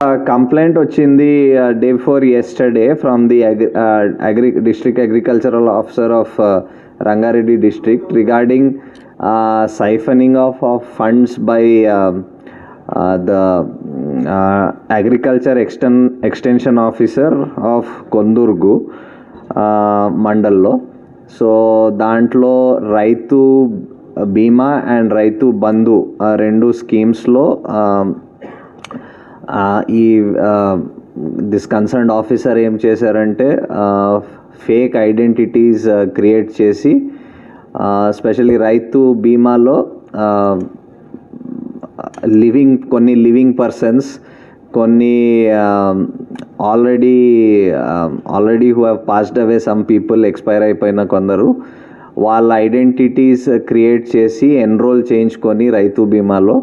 Complaint వచ్చింది day before yesterday from the district agricultural officer of Rangareddy district regarding siphoning of funds by the agriculture extension officer of Kondurgu మండల్లో. So దాంట్లో రైతు బీమా and Rythu Bandhu రెండు స్కీమ్స్లో ఈ this concerned officer ఏం చేశారంటే ఫేక్ ఐడెంటిటీస్ క్రియేట్ చేసి స్పెషల్లీ రైతు బీమాలో కొన్ని లివింగ్ పర్సన్స్, కొన్ని already who have passed away, some people expire అయిపోయిన కొందరు, వాళ్ళ ఐడెంటిటీస్ క్రియేట్ చేసి ఎన్రోల్ చేయించుకొని రైతు బీమాలో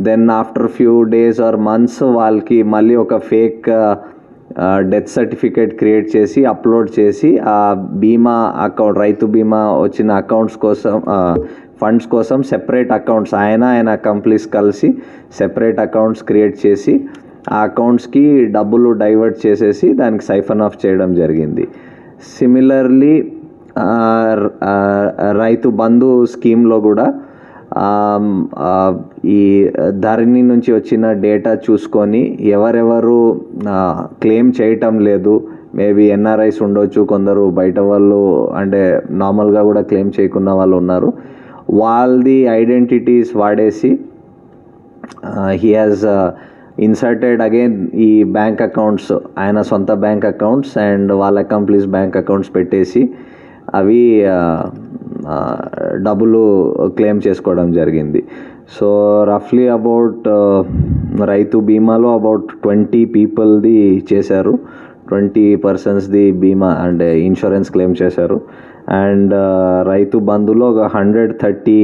then after few days or months వాళ్ళకి మళ్ళీ ఒక ఫేక్ డెత్ సర్టిఫికేట్ క్రియేట్ చేసి అప్లోడ్ చేసి ఆ బీమా అకౌంట్, రైతు బీమా వచ్చిన అకౌంట్స్ కోసం, ఫండ్స్ కోసం సెపరేట్ అకౌంట్స్, ఆయన కంప్లీస్ కలిసి సెపరేట్ అకౌంట్స్ క్రియేట్ చేసి ఆ అకౌంట్స్కి డబ్బులు డైవర్ట్ చేసేసి దానికి సైఫన్ ఆఫ్ చేయడం జరిగింది. సిమిలర్లీ రైతు బంధు స్కీమ్లో కూడా ఈ ధరణి నుంచి వచ్చిన డేటా చూసుకొని ఎవరెవరు క్లెయిమ్ చేయటం లేదు, మేబీ ఎన్ఆర్ఐస్ ఉండొచ్చు, కొందరు బయట వాళ్ళు అంటే నార్మల్గా కూడా క్లెయిమ్ చేయకున్న వాళ్ళు ఉన్నారు, వాళ్ళది ఐడెంటిటీస్ వాడేసి హీ హాజ్ ఇన్సర్టెడ్ అగైన్ ఈ బ్యాంక్ అకౌంట్స్, ఆయన సొంత బ్యాంక్ అకౌంట్స్ అండ్ వాళ్ళ అకంప్లీస్ బ్యాంక్ అకౌంట్స్ పెట్టేసి అవి డబ్బులు క్లెయిమ్ చేసుకోవడం జరిగింది. సో రఫ్లీ అబౌట్ రైతు బీమాలో అబౌట్ 20 పీపుల్ది చేశారు, 20 పర్సన్స్ది బీమా అంటే ఇన్సూరెన్స్ క్లెయిమ్ చేశారు. అండ్ రైతు బంధులో ఒక 130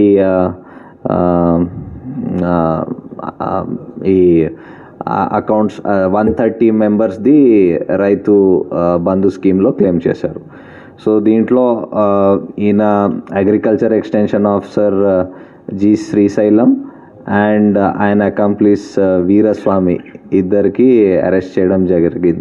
ఈ అకౌంట్స్ 130 మెంబర్స్ది రైతు బంధు స్కీమ్లో క్లెయిమ్ చేశారు. సో దీంట్లో ఈయన agriculture extension officer G Srisailam and ఆయన అకంప్లీస్ వీరస్వామి ఇద్దరికి అరెస్ట్ చేయడం జరిగింది.